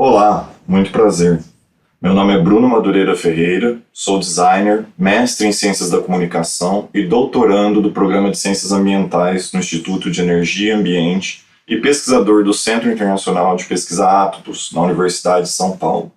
Olá, muito prazer. Meu nome é Bruno Madureira Ferreira, sou designer, mestre em Ciências da Comunicação e doutorando do Programa de Ciências Ambientais no Instituto de Energia e Ambiente e pesquisador do Centro Internacional de Pesquisa Átomos, na Universidade de São Paulo.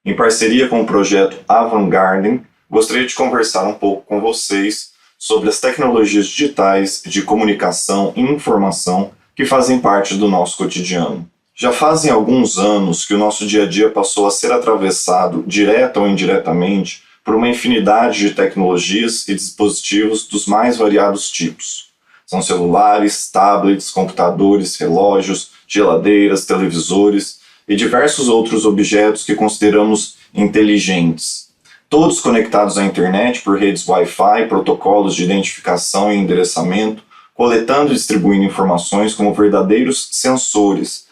Em parceria com o projeto Avant-Garden, gostaria de conversar um pouco com vocês sobre as tecnologias digitais de comunicação e informação que fazem parte do nosso cotidiano. Já fazem alguns anos que o nosso dia a dia passou a ser atravessado, direta ou indiretamente, por uma infinidade de tecnologias e dispositivos dos mais variados tipos. São celulares, tablets, computadores, relógios, geladeiras, televisores e diversos outros objetos que consideramos inteligentes. Todos conectados à internet por redes Wi-Fi, protocolos de identificação e endereçamento, coletando e distribuindo informações como verdadeiros sensores,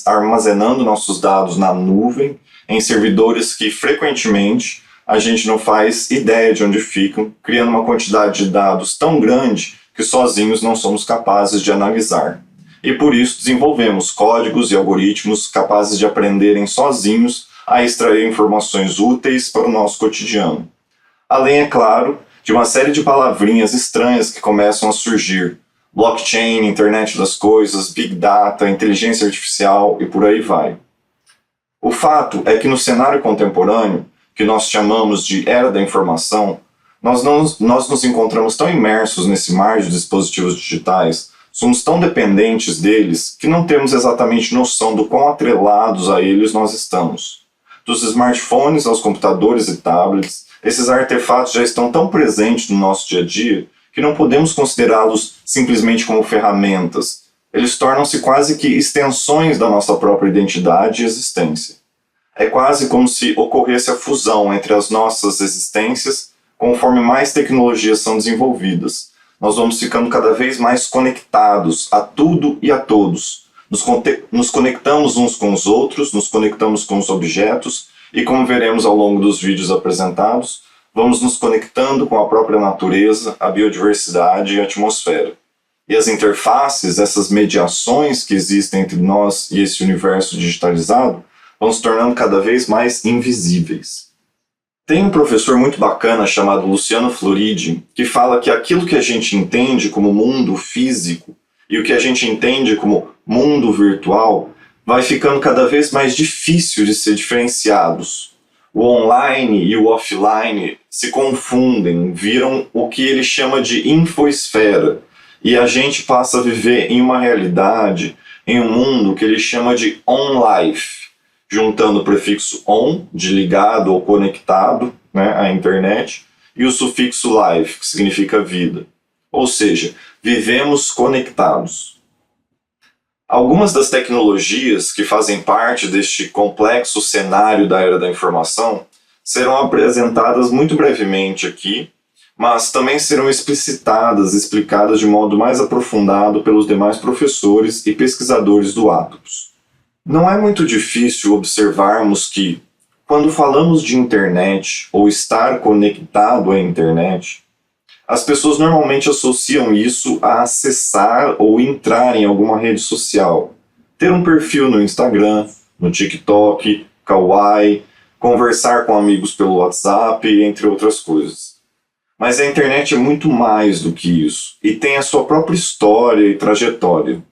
armazenando nossos dados na nuvem, em servidores que frequentemente a gente não faz ideia de onde ficam, criando uma quantidade de dados tão grande que sozinhos não somos capazes de analisar. E por isso desenvolvemos códigos e algoritmos capazes de aprenderem sozinhos a extrair informações úteis para o nosso cotidiano. Além, é claro, de uma série de palavrinhas estranhas que começam a surgir: blockchain, internet das coisas, big data, inteligência artificial e por aí vai. O fato é que no cenário contemporâneo, que nós chamamos de era da informação, nós nos encontramos tão imersos nesse mar de dispositivos digitais, somos tão dependentes deles, que não temos exatamente noção do quão atrelados a eles nós estamos. Dos smartphones aos computadores e tablets, esses artefatos já estão tão presentes no nosso dia a dia que não podemos considerá-los simplesmente como ferramentas. Eles tornam-se quase que extensões da nossa própria identidade e existência. É quase como se ocorresse a fusão entre as nossas existências conforme mais tecnologias são desenvolvidas. Nós vamos ficando cada vez mais conectados a tudo e a todos. Nos conectamos uns com os outros, nos conectamos com os objetos e, como veremos ao longo dos vídeos apresentados, vamos nos conectando com a própria natureza, a biodiversidade e a atmosfera. E as interfaces, essas mediações que existem entre nós e esse universo digitalizado, vão se tornando cada vez mais invisíveis. Tem um professor muito bacana chamado Luciano Floridi que fala que aquilo que a gente entende como mundo físico e o que a gente entende como mundo virtual vai ficando cada vez mais difícil de ser diferenciados. O online e o offline se confundem, viram o que ele chama de infosfera, e a gente passa a viver em uma realidade, em um mundo que ele chama de on-life, juntando o prefixo on, de ligado ou conectado, à internet, e o sufixo life, que significa vida. Ou seja, vivemos conectados. Algumas das tecnologias que fazem parte deste complexo cenário da era da informação serão apresentadas muito brevemente aqui, mas também serão explicadas de modo mais aprofundado pelos demais professores e pesquisadores do Átomos. Não é muito difícil observarmos que, quando falamos de internet ou estar conectado à internet, as pessoas normalmente associam isso a acessar ou entrar em alguma rede social, ter um perfil no Instagram, no TikTok, Kawaii, conversar com amigos pelo WhatsApp, entre outras coisas. Mas a internet é muito mais do que isso, e tem a sua própria história e trajetória.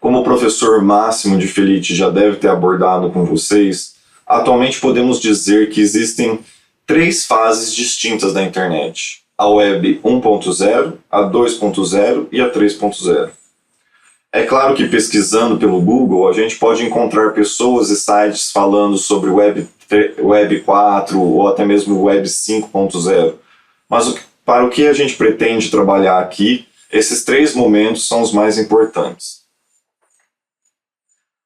Como o professor Máximo de Felice já deve ter abordado com vocês, atualmente podemos dizer que existem 3 fases distintas da internet: a Web 1.0, a 2.0 e a 3.0. É claro que pesquisando pelo Google a gente pode encontrar pessoas e sites falando sobre Web 4 ou até mesmo Web 5.0, mas para o que a gente pretende trabalhar aqui, esses 3 momentos são os mais importantes.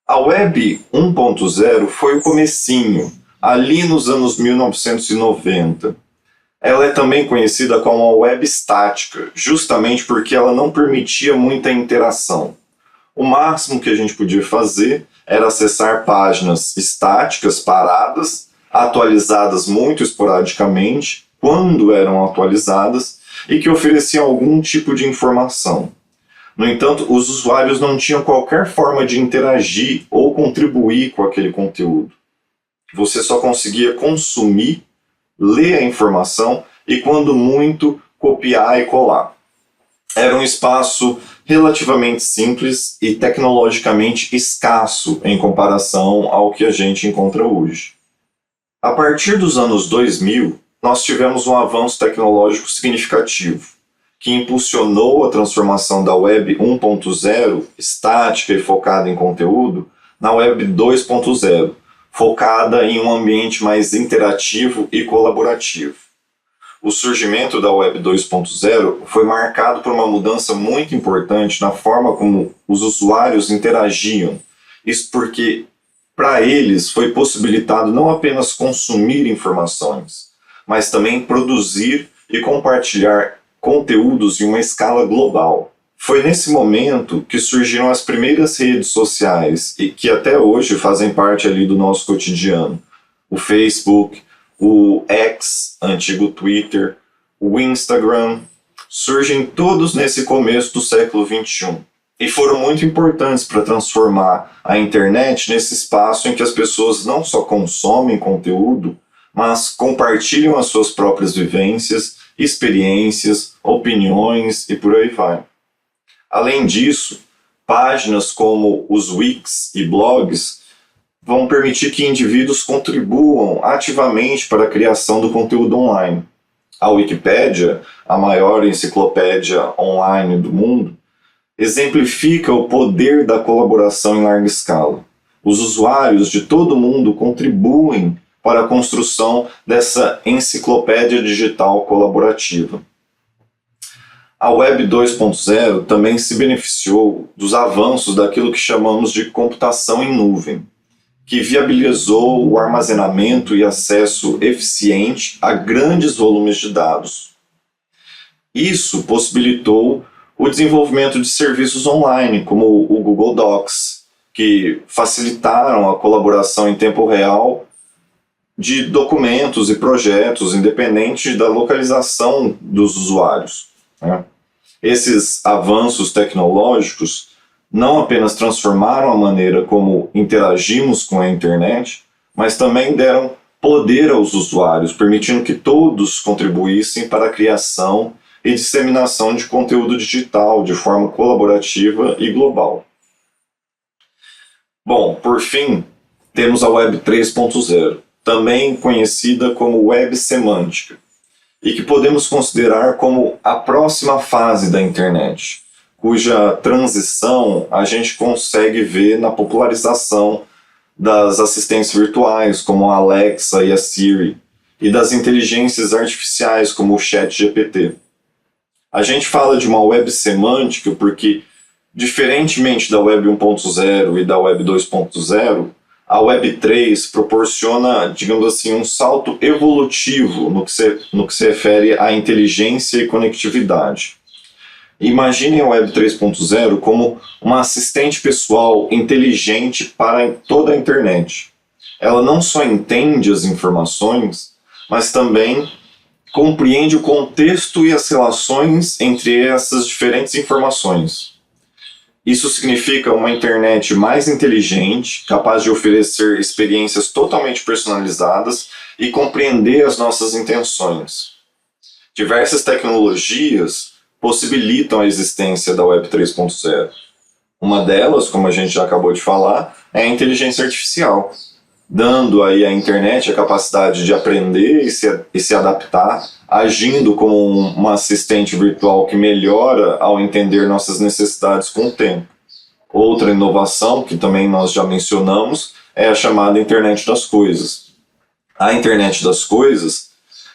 A Web 1.0 foi o comecinho, ali nos anos 1990. Ela é também conhecida como a web estática, justamente porque ela não permitia muita interação. O máximo que a gente podia fazer era acessar páginas estáticas, paradas, atualizadas muito esporadicamente, quando eram atualizadas, e que ofereciam algum tipo de informação. No entanto, os usuários não tinham qualquer forma de interagir ou contribuir com aquele conteúdo. Você só conseguia consumir, ler a informação e, quando muito, copiar e colar. Era um espaço relativamente simples e tecnologicamente escasso em comparação ao que a gente encontra hoje. A partir dos anos 2000, nós tivemos um avanço tecnológico significativo, que impulsionou a transformação da Web 1.0, estática e focada em conteúdo, na Web 2.0, focada em um ambiente mais interativo e colaborativo. O surgimento da Web 2.0 foi marcado por uma mudança muito importante na forma como os usuários interagiam. Isso porque, para eles, foi possibilitado não apenas consumir informações, mas também produzir e compartilhar conteúdos em uma escala global. Foi nesse momento que surgiram as primeiras redes sociais e que até hoje fazem parte ali do nosso cotidiano. O Facebook, o X, antigo Twitter, o Instagram, surgem todos nesse começo do século XXI. E foram muito importantes para transformar a internet nesse espaço em que as pessoas não só consomem conteúdo, mas compartilham as suas próprias vivências, experiências, opiniões e por aí vai. Além disso, páginas como os wikis e blogs vão permitir que indivíduos contribuam ativamente para a criação do conteúdo online. A Wikipédia, a maior enciclopédia online do mundo, exemplifica o poder da colaboração em larga escala. Os usuários de todo o mundo contribuem para a construção dessa enciclopédia digital colaborativa. A Web 2.0 também se beneficiou dos avanços daquilo que chamamos de computação em nuvem, que viabilizou o armazenamento e acesso eficiente a grandes volumes de dados. Isso possibilitou o desenvolvimento de serviços online, como o Google Docs, que facilitaram a colaboração em tempo real de documentos e projetos, independente da localização dos usuários. Esses avanços tecnológicos não apenas transformaram a maneira como interagimos com a internet, mas também deram poder aos usuários, permitindo que todos contribuíssem para a criação e disseminação de conteúdo digital de forma colaborativa e global. Bom, por fim, temos a Web 3.0, também conhecida como Web Semântica, e que podemos considerar como a próxima fase da internet, cuja transição a gente consegue ver na popularização das assistentes virtuais, como a Alexa e a Siri, e das inteligências artificiais, como o ChatGPT. A gente fala de uma web semântica porque, diferentemente da Web 1.0 e da Web 2.0, a Web 3 proporciona, digamos assim, um salto evolutivo no que se refere à inteligência e conectividade. Imaginem a Web 3.0 como uma assistente pessoal inteligente para toda a internet. Ela não só entende as informações, mas também compreende o contexto e as relações entre essas diferentes informações. Isso significa uma internet mais inteligente, capaz de oferecer experiências totalmente personalizadas e compreender as nossas intenções. Diversas tecnologias possibilitam a existência da Web 3.0. Uma delas, como a gente já acabou de falar, é a inteligência artificial, dando aí à internet a capacidade de aprender e se adaptar, agindo como uma assistente virtual que melhora ao entender nossas necessidades com o tempo. Outra inovação, que também nós já mencionamos, é a chamada Internet das Coisas. A Internet das Coisas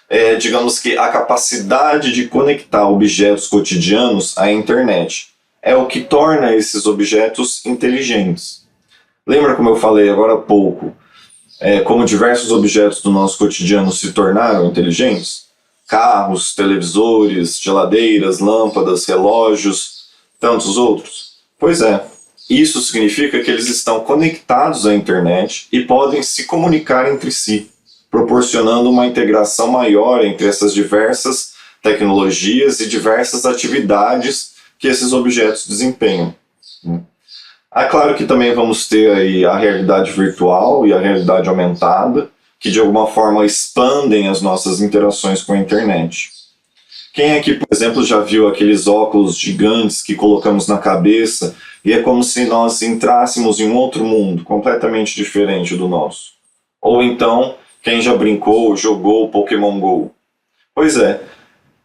é, digamos que, a capacidade de conectar objetos cotidianos à internet. É o que torna esses objetos inteligentes. Lembra como eu falei agora há pouco? Como diversos objetos do nosso cotidiano se tornaram inteligentes? Carros, televisores, geladeiras, lâmpadas, relógios, tantos outros. Pois é, isso significa que eles estão conectados à internet e podem se comunicar entre si, proporcionando uma integração maior entre essas diversas tecnologias e diversas atividades que esses objetos desempenham. Claro que também vamos ter aí a realidade virtual e a realidade aumentada, que de alguma forma expandem as nossas interações com a internet. Quem aqui, por exemplo, já viu aqueles óculos gigantes que colocamos na cabeça e é como se nós entrássemos em um outro mundo, completamente diferente do nosso? Ou então, quem já brincou, jogou Pokémon GO? Pois é,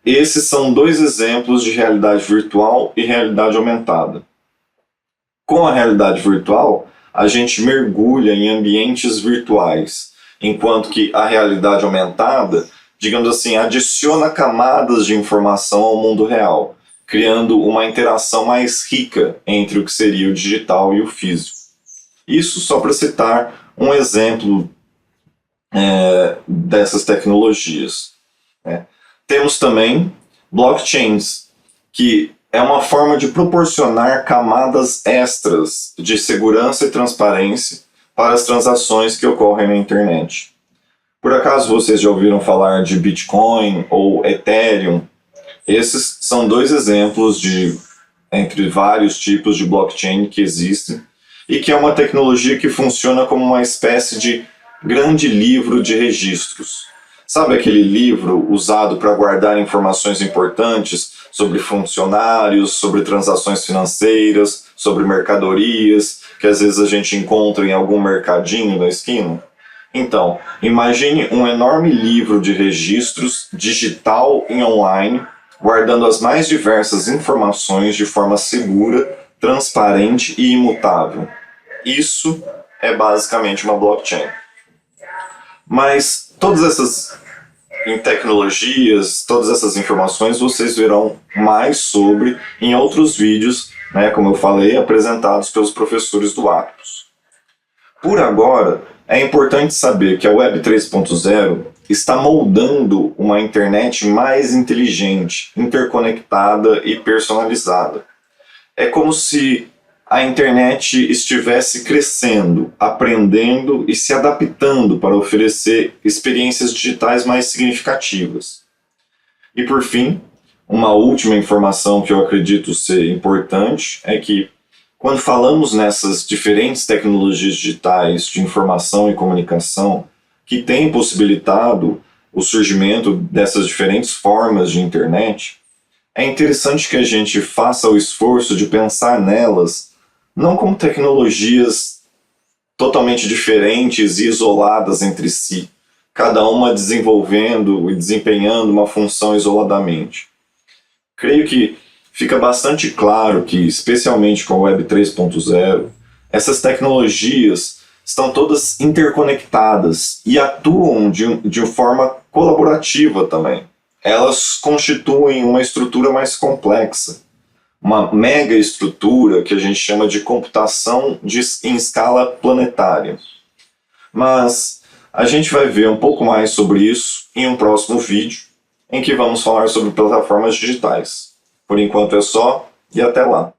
esses são dois exemplos de realidade virtual e realidade aumentada. Com a realidade virtual, a gente mergulha em ambientes virtuais, enquanto que a realidade aumentada, digamos assim, adiciona camadas de informação ao mundo real, criando uma interação mais rica entre o que seria o digital e o físico. Isso só para citar um exemplo dessas tecnologias. Temos também blockchains, que é uma forma de proporcionar camadas extras de segurança e transparência para as transações que ocorrem na internet. Por acaso vocês já ouviram falar de Bitcoin ou Ethereum? Esses são dois exemplos entre vários tipos de blockchain que existem e que é uma tecnologia que funciona como uma espécie de grande livro de registros. Sabe aquele livro usado para guardar informações importantes sobre funcionários, sobre transações financeiras, sobre mercadorias, que às vezes a gente encontra em algum mercadinho da esquina? Então, imagine um enorme livro de registros, digital e online, guardando as mais diversas informações de forma segura, transparente e imutável. Isso é basicamente uma blockchain. Mas todas essas tecnologias, todas essas informações vocês verão mais sobre em outros vídeos, como eu falei, apresentados pelos professores do Atlas. Por agora, é importante saber que a Web 3.0 está moldando uma internet mais inteligente, interconectada e personalizada. É como se a internet estivesse crescendo, aprendendo e se adaptando para oferecer experiências digitais mais significativas. E por fim, uma última informação que eu acredito ser importante é que, quando falamos nessas diferentes tecnologias digitais de informação e comunicação que têm possibilitado o surgimento dessas diferentes formas de internet, é interessante que a gente faça o esforço de pensar nelas não como tecnologias totalmente diferentes e isoladas entre si, cada uma desenvolvendo e desempenhando uma função isoladamente. Creio que fica bastante claro que, especialmente com a Web 3.0, essas tecnologias estão todas interconectadas e atuam de forma colaborativa também. Elas constituem uma estrutura mais complexa, uma mega estrutura que a gente chama de computação em escala planetária. Mas a gente vai ver um pouco mais sobre isso em um próximo vídeo, em que vamos falar sobre plataformas digitais. Por enquanto é só, e até lá!